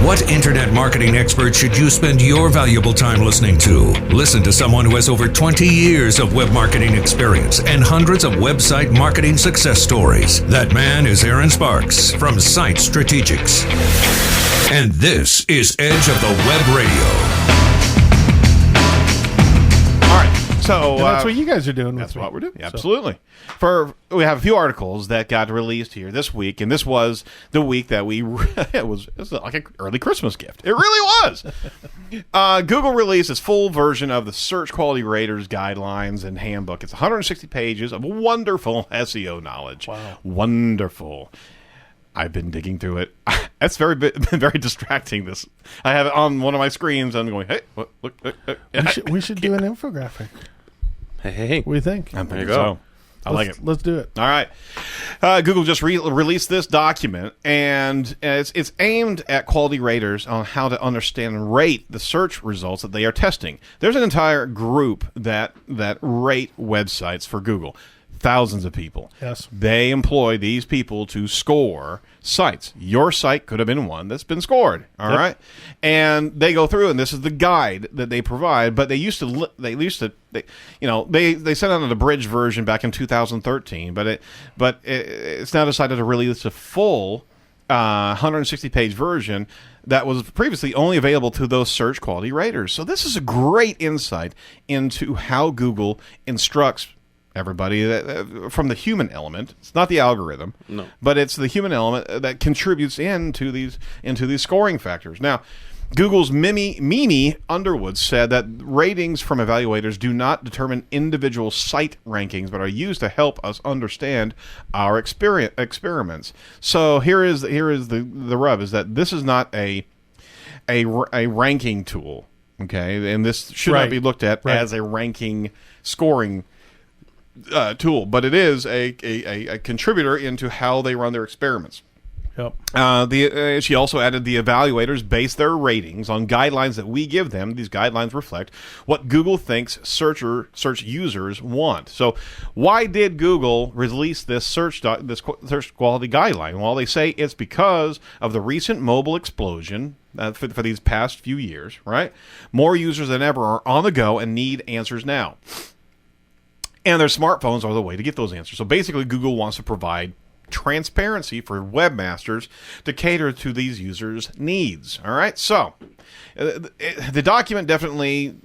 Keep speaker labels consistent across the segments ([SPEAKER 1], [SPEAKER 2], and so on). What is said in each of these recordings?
[SPEAKER 1] What internet marketing expert should you spend your valuable time listening to? Listen to someone who has over 20 years of web marketing experience and hundreds of website marketing success stories. That man is Aaron Sparks from Site Strategics. And this is Edge of the Web Radio.
[SPEAKER 2] So
[SPEAKER 3] that's what you guys are doing.
[SPEAKER 2] That's what we're doing. Absolutely. We have a few articles that got released here this week, and this was the week that it was like an early Christmas gift. It really was. Google released its full version of the Search Quality Raters Guidelines and Handbook. It's 160 pages of wonderful SEO knowledge. Wow. Wonderful. I've been digging through it. That's been very distracting. This I have it on one of my screens. I'm going, hey, look.
[SPEAKER 3] We should do an infographic.
[SPEAKER 4] Hey.
[SPEAKER 3] What do you think?
[SPEAKER 2] I think so. I like it.
[SPEAKER 3] Let's do it.
[SPEAKER 2] All right. Google just released this document, and it's aimed at quality raters on how to understand and rate the search results that they are testing. There's an entire group that rate websites for Google. Thousands of people.
[SPEAKER 3] Yes.
[SPEAKER 2] They employ these people to score sites. Your site could have been one that's been scored. All right, and they go through, and this is the guide that they provide. But they sent out an abridged version back in 2013. But it's now decided to release a full 160-page version that was previously only available to those search quality raters. So this is a great insight into how Google instructs everybody from the human element. It's not the algorithm, but it's the human element that contributes into these scoring factors. Now, Google's Mimi Underwood said that ratings from evaluators do not determine individual site rankings, but are used to help us understand our experiments. So here is the rub: is that this is not a ranking tool, okay, and this should not be looked at as a ranking scoring tool, but it is a contributor into how they run their experiments.
[SPEAKER 3] Yep.
[SPEAKER 2] She also added the evaluators base their ratings on guidelines that we give them. These guidelines reflect what Google thinks search users want. So why did Google release this search quality guideline? Well, they say it's because of the recent mobile explosion for these past few years, right? More users than ever are on the go and need answers now. And their smartphones are the way to get those answers. So basically, Google wants to provide transparency for webmasters to cater to these users' needs. All right? So the document definitely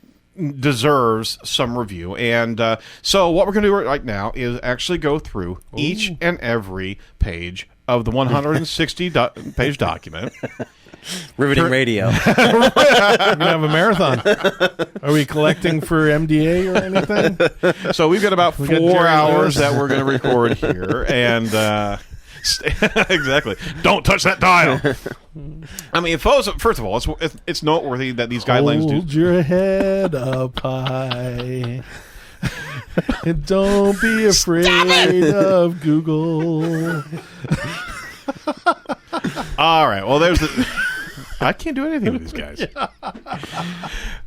[SPEAKER 2] deserves some review. And so what we're going to do right now is actually go through each and every page of the 160-page document.
[SPEAKER 4] Riveting radio.
[SPEAKER 3] We're going to have a marathon. Are we collecting for MDA or anything?
[SPEAKER 2] So we've got about 4 hours that we're going to record here. And exactly. Don't touch that dial. I mean, first of all, it's noteworthy that these guidelines
[SPEAKER 3] Hold your head up high. And don't be afraid of Google.
[SPEAKER 2] All right. Well, I can't do anything with these guys.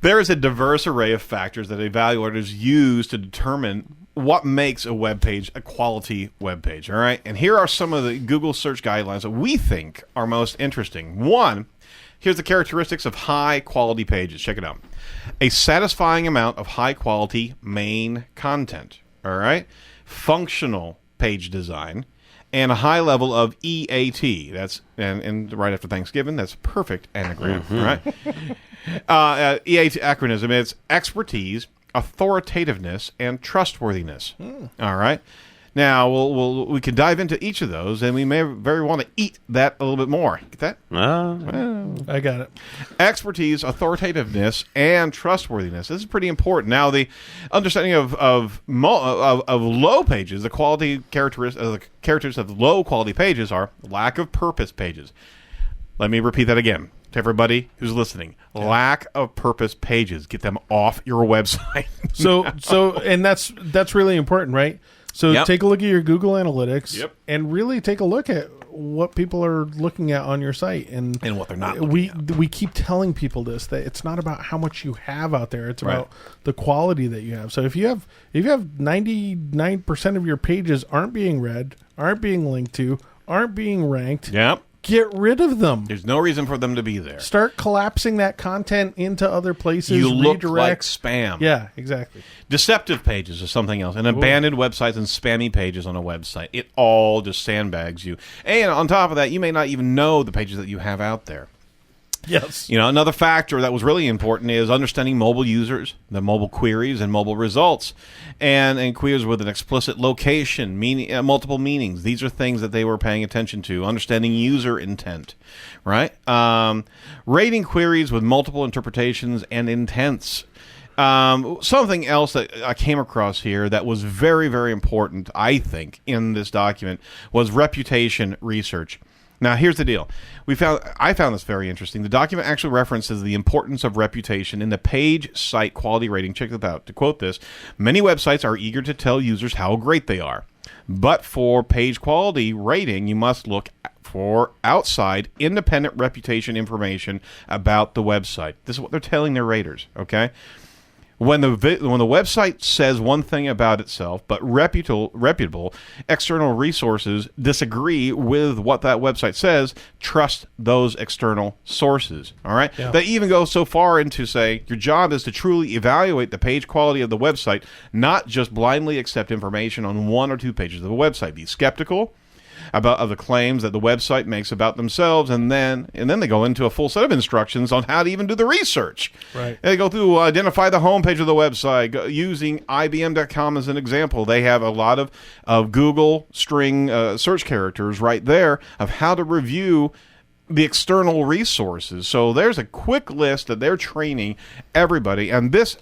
[SPEAKER 2] There is a diverse array of factors that evaluators use to determine what makes a web page a quality web page. All right. And here are some of the Google search guidelines that we think are most interesting. One, here's the characteristics of high quality pages. Check it out. A satisfying amount of high quality main content. All right. Functional page design. And a high level of EAT. That's and right after Thanksgiving. That's a perfect anagram. All right. EAT acronym. It's expertise, authoritativeness, and trustworthiness. All right. Now we can dive into each of those, and we may very want to eat that a little bit more. Get that?
[SPEAKER 3] I got it.
[SPEAKER 2] Expertise, authoritativeness, and trustworthiness. This is pretty important. Now, the understanding of low pages, the quality characteristics of low quality pages are lack of purpose pages. Let me repeat that again to everybody who's listening. Lack of purpose pages. Get them off your website.
[SPEAKER 3] And that's really important, right? So take a look at your Google Analytics and really take a look at what people are looking at on your site and
[SPEAKER 2] what they're not.
[SPEAKER 3] We keep telling people this, that it's not about how much you have out there; it's about the quality that you have. So if you have 99% of your pages aren't being read, aren't being linked to, aren't being ranked, get rid of them.
[SPEAKER 2] There's no reason for them to be there.
[SPEAKER 3] Start collapsing that content into other places.
[SPEAKER 2] You look like
[SPEAKER 3] redirect.
[SPEAKER 2] spam.
[SPEAKER 3] Yeah, exactly.
[SPEAKER 2] Deceptive pages is something else. And abandoned websites and spammy pages on a website. It all just sandbags you. And on top of that, you may not even know the pages that you have out there.
[SPEAKER 3] Yes.
[SPEAKER 2] Another factor that was really important is understanding mobile users, the mobile queries and mobile results, and queries with an explicit location, multiple meanings. These are things that they were paying attention to. Understanding user intent, right? Rating queries with multiple interpretations and intents. Something else that I came across here that was very, very important, I think, in this document was reputation research. Now, here's the deal. I found this very interesting. The document actually references the importance of reputation in the page site quality rating. Check this out. To quote this, many websites are eager to tell users how great they are. But for page quality rating, you must look for outside, independent reputation information about the website. This is what they're telling their raters, okay? When the website says one thing about itself, but reputable external resources disagree with what that website says, trust those external sources. All right? Yeah. They even go so far into say your job is to truly evaluate the page quality of the website, not just blindly accept information on one or two pages of a website. Be skeptical of the claims that the website makes about themselves, and then they go into a full set of instructions on how to even do the research.
[SPEAKER 3] Right.
[SPEAKER 2] They go through identify the homepage of the website using IBM.com as an example. They have a lot of Google string search characters right there of how to review the external resources. So there's a quick list that they're training everybody, and this.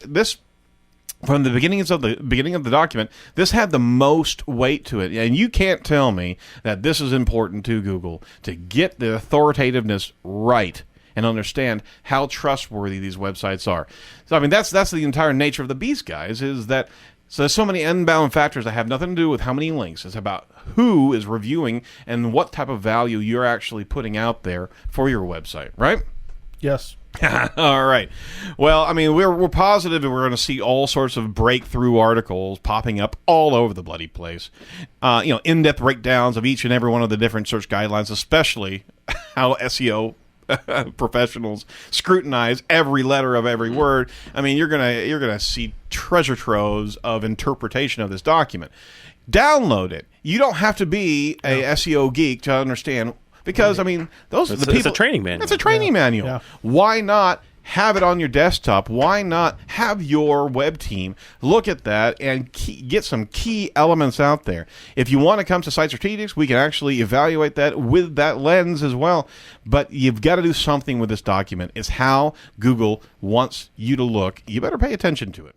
[SPEAKER 2] From the beginning of the document, this had the most weight to it. And you can't tell me that this is important to Google to get the authoritativeness right and understand how trustworthy these websites are. So, I mean, that's the entire nature of the beast, guys, is that so there's so many unbound factors that have nothing to do with how many links. It's about who is reviewing and what type of value you're actually putting out there for your website, right?
[SPEAKER 3] Yes.
[SPEAKER 2] All right. Well, I mean, we're positive that we're going to see all sorts of breakthrough articles popping up all over the bloody place. In-depth breakdowns of each and every one of the different search guidelines, especially how SEO professionals scrutinize every letter of every word. I mean, you're gonna see treasure troves of interpretation of this document. Download it. You don't have to be a SEO geek to understand. Because, I mean, it's
[SPEAKER 4] a training manual.
[SPEAKER 2] It's a training manual.
[SPEAKER 3] Yeah.
[SPEAKER 2] Why not have it on your desktop? Why not have your web team look at that and get some key elements out there? If you want to come to Site Strategics, we can actually evaluate that with that lens as well. But you've got to do something with this document. It's how Google wants you to look. You better pay attention to it.